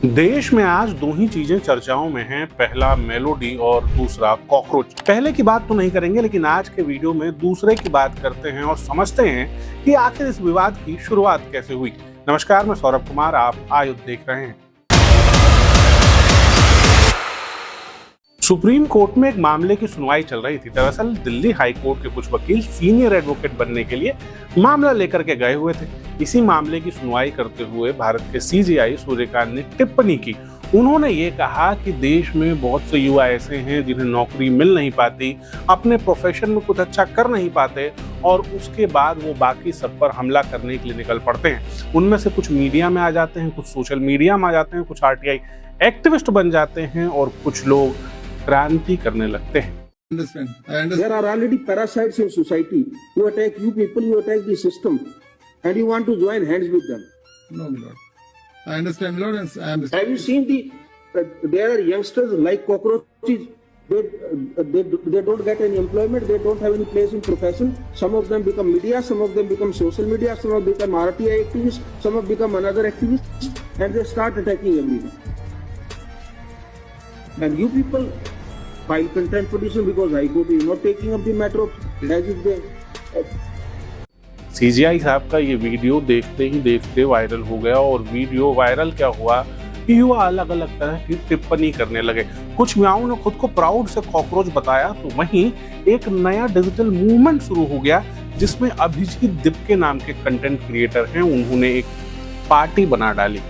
देश में आज दो ही चीजें चर्चाओं में हैं, पहला मेलोडी और दूसरा कॉकरोच। पहले की बात तो नहीं करेंगे, लेकिन आज के वीडियो में दूसरे की बात करते हैं और समझते हैं कि आखिर इस विवाद की शुरुआत कैसे हुई। नमस्कार, मैं सौरभ कुमार, आप आयुध देख रहे हैं। सुप्रीम कोर्ट में एक मामले की सुनवाई चल रही थी। दरअसल दिल्ली हाई कोर्ट के कुछ वकील सीनियर एडवोकेट बनने के लिए मामला लेकर के गए हुए थे। इसी मामले की सुनवाई करते हुए भारत के सीजेआई सूर्यकांत ने टिप्पणी की। उन्होंने ये कहा कि देश में बहुत से युवा ऐसे हैं जिन्हें नौकरी मिल नहीं पाती, अपने प्रोफेशन में कुछ अच्छा कर नहीं पाते और उसके बाद वो बाकी सब पर हमला करने के लिए निकल पड़ते हैं। उनमें से कुछ मीडिया में आ जाते हैं, कुछ सोशल मीडिया में आ जाते हैं, कुछ आरटीआई एक्टिविस्ट बन जाते हैं और कुछ लोग क्रांति करने लगते हैं। I understand. There are already parasites in society who attack you people, who attack the system, and you want to join hands with them. No, my lord. I understand, Lord, and I understand. Have you seen there are youngsters like cockroaches. They don't get any employment. They don't have any place in profession. Some of them become media. Some of them become social media. Some of them become RTI activists. Some have become another activists, and they start attacking everyone. And you people file contempt petition because High Court is not taking up the matter of as if they. CGI साहब का ये video देखते ही देखते viral हो गया और video viral क्या हुआ कि युवा अलग अलग तरह की टिप्पणी करने लगे। कुछ युवाओं ने खुद को प्राउड से कॉकरोच बताया, तो वहीं एक नया डिजिटल मूवमेंट शुरू हो गया जिसमें अभिजीत दिप्के नाम के कंटेंट क्रिएटर हैं, उन्होंने एक पार्टी बना डाली।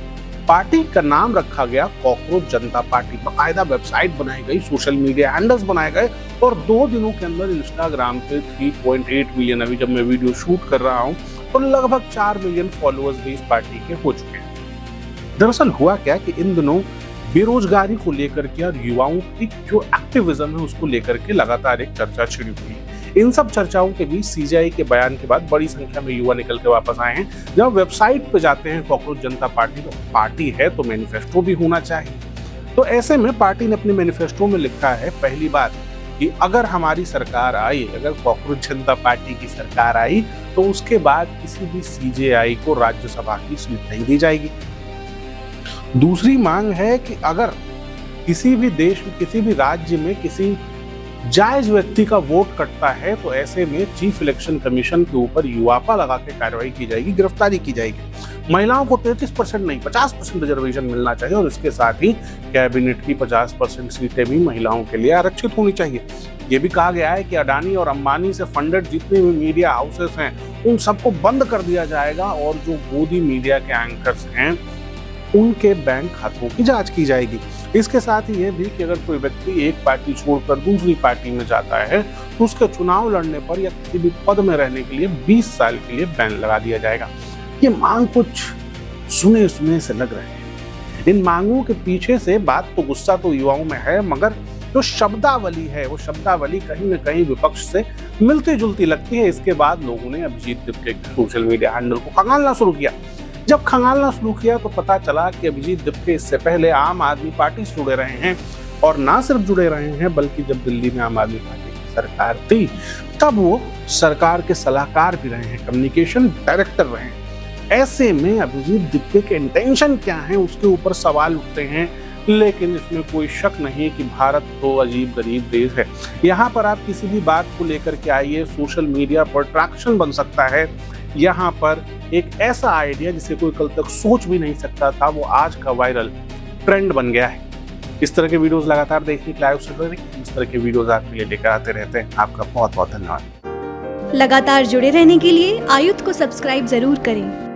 पार्टी का नाम रखा गया कॉकरोच जनता पार्टी। बाकायदा वेबसाइट बनाई गई, सोशल मीडिया हैंडल्स बनाए गए और 2 दिनों के अंदर इंस्टाग्राम पे 3.8 मिलियन, अभी जब मैं वीडियो शूट कर रहा हूं तो लगभग 4 मिलियन फॉलोअर्स भी इस पार्टी के हो चुके हैं। दरअसल हुआ क्या कि इन दिनों बेरोजगारी को लेकर के और युवाओं की जो एक्टिविज्म है उसको लेकर के लगातार एक चर्चा छिड़ी हुई। इन सब चर्चाओं के बीच सीजेआई के बयान के बाद बड़ी संख्या में युवा निकल के वापस आए हैं। जब वेबसाइट पे जाते हैं कॉकरोच जनता पार्टी, तो पार्टी है तो मैनिफेस्टो भी होना चाहिए। तो ऐसे में पार्टी ने अपने मैनिफेस्टो में लिखा है, पहली बात कि अगर हमारी सरकार आई, अगर कॉकरोच जनता पार्टी की सरकार आई, तो उसके बाद किसी भी सीजेआई को राज्यसभा की सीट नहीं दी जाएगी। दूसरी मांग है कि अगर किसी भी देश में, किसी भी राज्य में किसी जायज व्यक्ति का वोट कटता है तो ऐसे में चीफ इलेक्शन कमीशन के ऊपर युवापा लगा के कार्रवाई की जाएगी, गिरफ्तारी की जाएगी। महिलाओं को 33% नहीं 50% रिजर्वेशन मिलना चाहिए और इसके साथ ही कैबिनेट की 50% सीटें भी महिलाओं के लिए आरक्षित होनी चाहिए। ये भी कहा गया है कि अडानी और अंबानी से फंडेड जितने भी मीडिया हाउसेस हैं उन सबको बंद कर दिया जाएगा और जो गोदी मीडिया के एंकर्स हैं उनके बैंक खातों की जांच की जाएगी। इसके साथ ही ये भी कि अगर कोई व्यक्ति एक पार्टी छोड़कर दूसरी पार्टी में जाता है तो उसके चुनाव लड़ने पर या किसी भी पद में रहने के लिए 20 साल के लिए बैन लगा दिया जाएगा। ये मांग कुछ सुने सुने से लग रहे हैं। इन मांगों के पीछे से बात तो गुस्सा तो युवाओं में है, मगर जो शब्दावली है वो शब्दावली कहीं न कहीं विपक्ष से मिलती जुलती लगती है। इसके बाद लोगों ने अभिजीत दिप्के के सोशल मीडिया हैंडल को खंगालना शुरू किया। जब खंगालना शुरू किया तो पता चला कि अभिजीत दिप्के इससे पहले आम आदमी पार्टी से जुड़े रहे हैं और ना सिर्फ जुड़े रहे हैं बल्कि जब दिल्ली में आम आदमी पार्टी की सरकार थी तब वो सरकार के सलाहकार भी रहे हैं, कम्युनिकेशन डायरेक्टर रहे हैं। ऐसे में अभिजीत दिप्के के इंटेंशन क्या है उसके ऊपर सवाल उठते हैं, लेकिन इसमें कोई शक नहीं कि भारत तो अजीब गरीब देश है। यहाँ पर आप किसी भी बात को लेकर के आइए, सोशल मीडिया पर ट्रैक्शन बन सकता है। यहाँ पर एक ऐसा आइडिया जिसे कोई कल तक सोच भी नहीं सकता था, वो आज का वायरल ट्रेंड बन गया है। इस तरह के वीडियोस लगातार देखने के लिए इस तरह के वीडियोस आपके लिए लेकर आते रहते हैं। आपका बहुत बहुत धन्यवाद। लगातार जुड़े रहने के लिए आयुध को सब्सक्राइब जरूर करें।